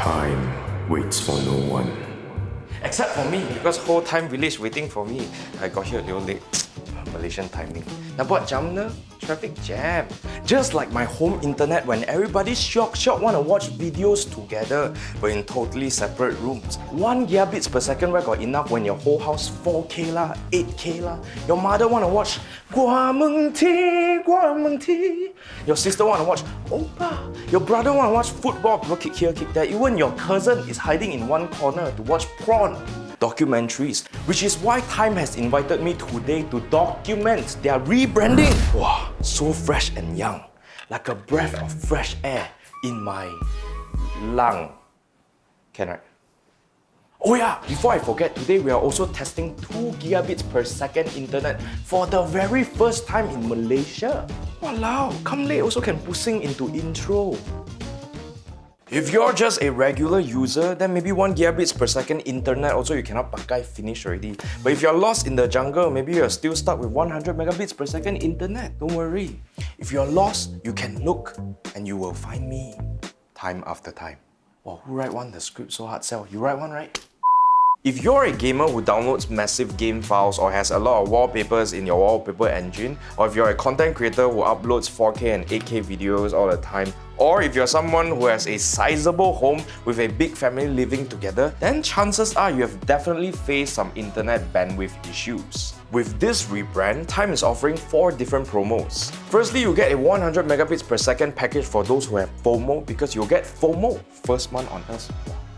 Time waits for no one. Except for me, because whole time village waiting for me. I got here a little late. Malaysian timing. Now buat jam na, traffic jam. Just like my home internet when everybody shok wanna watch videos together, but in totally separate rooms. 1 gigabits per second where got enough when your whole house 4K lah, 8K lah. Your mother wanna watch Gua Meng Ti, Gua Meng Ti. Your sister wanna watch Oppa. Your brother wanna watch football, people kick here, kick there. Even your cousin is hiding in one corner to watch prawn documentaries, which is why Time has invited me today to document their rebranding. Wow, so fresh and young, like a breath of fresh air in my lung. Can I? Oh yeah, before I forget, today we are also testing 2 gigabits per second internet for the very first time in Malaysia. Walao, come late also can pusing into intro. If you're just a regular user, then maybe 1 gigabits per second internet also you cannot pakai finish already. But if you're lost in the jungle, maybe you're still stuck with 100 megabits per second internet. Don't worry. If you're lost, you can look and you will find me. Time after time. Wow, who write one the script so hard sell? You write one, right? If you're a gamer who downloads massive game files or has a lot of wallpapers in your wallpaper engine, or if you're a content creator who uploads 4K and 8K videos all the time, or if you're someone who has a sizable home with a big family living together, then chances are you have definitely faced some internet bandwidth issues. With this rebrand, Time is offering 4 different promos. Firstly, you get a 100 megabits per second package for those who have FOMO, because you'll get FOMO first month on us.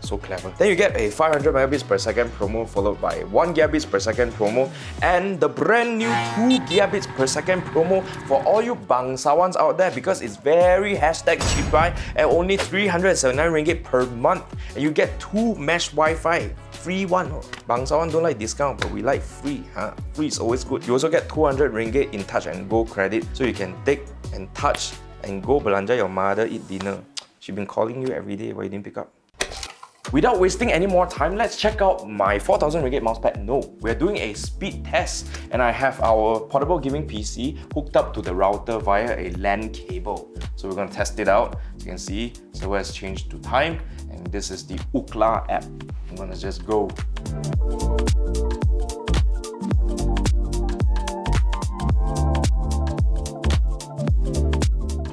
So clever. Then you get a 500 megabits per second promo followed by 1 gigabits per second promo and the brand new 2 gigabits per second promo for all you bangsawans out there, because it's very cheap buy at only 379 ringgit per month, and you get 2 mesh Wi-Fi. Free one. Bangsawan don't like discount, but we like free. Free is always good. You also get 200 ringgit in touch and go credit, so you can take and touch and go belanja your mother eat dinner. She's been calling you every day, why you didn't pick up? Without wasting any more time, let's check out my 4000 ringgit mousepad. No, we're doing a speed test, and I have our portable gaming PC hooked up to the router via a LAN cable. So we're gonna test it out. As you can see, server has changed to Time, and this is the Ookla app. I'm gonna just go.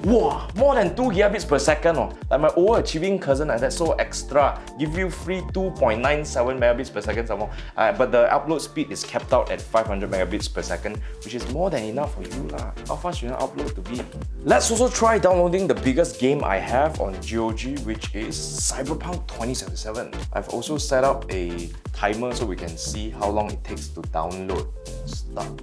Wow, more than 2 gigabits per second. Like my overachieving cousin like that, so extra. Give you free 2.97 megabits per second some more. But the upload speed is capped out at 500 megabits per second, which is more than enough for you lah. How fast should you upload to be? Let's also try downloading the biggest game I have on GOG, which is Cyberpunk 2077. I've also set up a timer so we can see how long it takes to download. Start.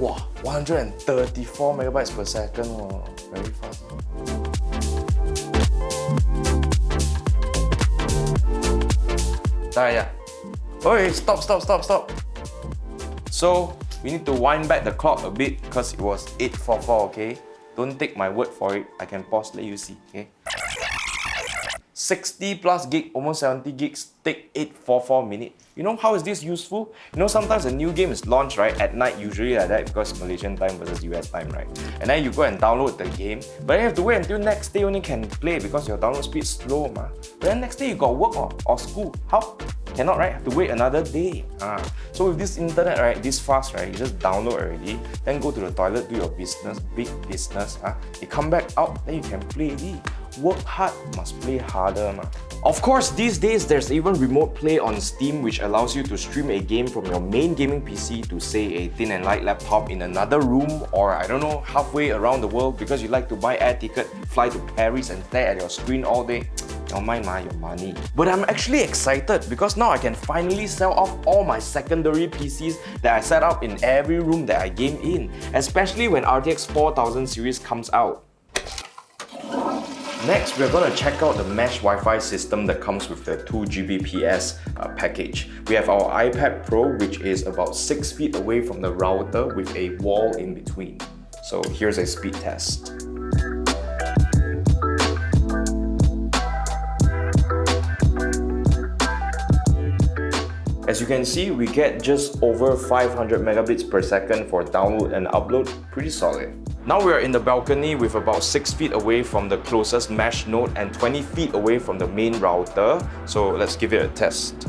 Wow, 134 megabytes per second. Wow, very fast. Yeah. Okay, stop. So, we need to wind back the clock a bit because it was 8:44, okay? Don't take my word for it. I can pause, let you see, okay? 60 plus gig, almost 70 gigs, take 844 minutes. You know how is this useful? You know sometimes a new game is launched right at night, usually like that because Malaysian time versus US time, right? And then you go and download the game, but then you have to wait until next day only can play because your download speed is slow, ma. But then next day you got work or school. How? Cannot, right? Have to wait another day. So with this internet, right, this fast, right, you just download already, then go to the toilet, do your business, big business. You come back out, then you can play. Work hard, must play harder. Of course, these days there's even remote play on Steam, which allows you to stream a game from your main gaming PC to say a thin and light laptop in another room, or I don't know, halfway around the world because you like to buy air ticket, fly to Paris and stare at your screen all day. Don't mind your money. But I'm actually excited because now I can finally sell off all my secondary PCs that I set up in every room that I game in, especially when RTX 4000 series comes out. Next, we're going to check out the mesh Wi-Fi system that comes with the 2 Gbps package. We have our iPad Pro, which is about 6 feet away from the router with a wall in between. So here's a speed test. As you can see, we get just over 500 megabits per second for download and upload, pretty solid. Now we are in the balcony with about 6 feet away from the closest mesh node and 20 feet away from the main router. So let's give it a test.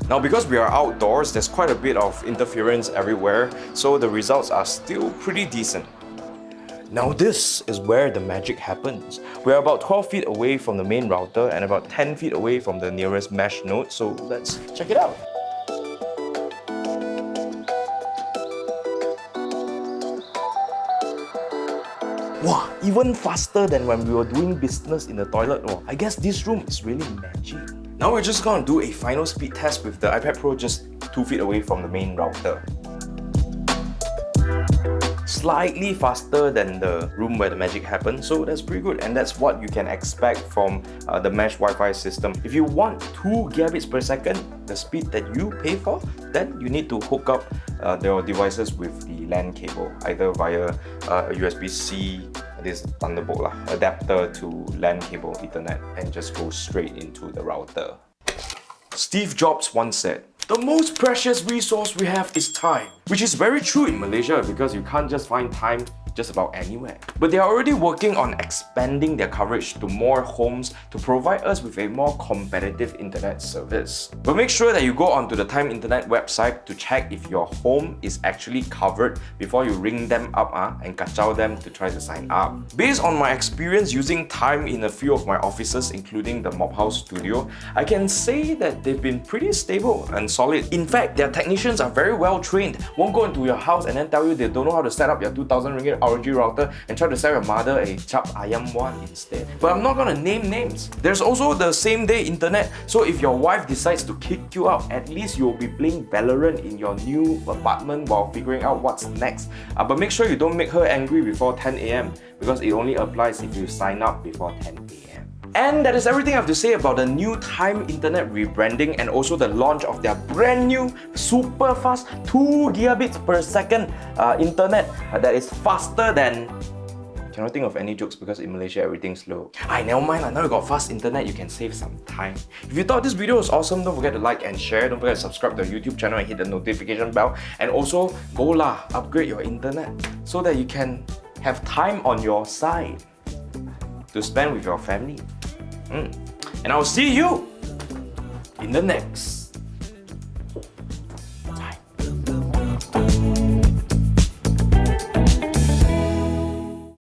Now because we are outdoors, there's quite a bit of interference everywhere, so the results are still pretty decent. Now this is where the magic happens. We're about 12 feet away from the main router and about 10 feet away from the nearest mesh node, so let's check it out. Wow, even faster than when we were doing business in the toilet. Oh, I guess this room is really magic. Now we're just gonna do a final speed test with the iPad Pro just 2 feet away from the main router. Slightly faster than the room where the magic happened, so that's pretty good, and that's what you can expect from the mesh Wi-Fi system. If you want 2 gigabits per second, the speed that you pay for, then you need to hook up your devices with the LAN cable, either via a USB-C, this Thunderbolt adapter to LAN cable Ethernet, and just go straight into the router. Steve Jobs once said, "The most precious resource we have is time," which is very true in Malaysia because you can't just find time just about anywhere. But they are already working on expanding their coverage to more homes to provide us with a more competitive internet service. But make sure that you go onto the Time Internet website to check if your home is actually covered before you ring them up and kacau them to try to sign up. Based on my experience using Time in a few of my offices, including the Mop House studio, I can say that they've been pretty stable and solid. In fact, their technicians are very well trained. Won't go into your house and then tell you they don't know how to set up your 2,000 ringgit ROG router and try to sell your mother a chap ayam one instead. But I'm not gonna name names. There's also the same day internet, so if your wife decides to kick you out, at least you'll be playing Valorant in your new apartment while figuring out what's next. But make sure you don't make her angry before 10 AM because it only applies if you sign up before 10 AM. And that is everything I have to say about the new Time Internet rebranding and also the launch of their brand new super fast 2 gigabits per second internet that is faster than... Cannot think of any jokes because in Malaysia everything's slow. Never mind, now you got fast internet, you can save some time. If you thought this video was awesome, don't forget to like and share. Don't forget to subscribe to our YouTube channel and hit the notification bell. And also, go upgrade your internet so that you can have time on your side to spend with your family. And I'll see you in the next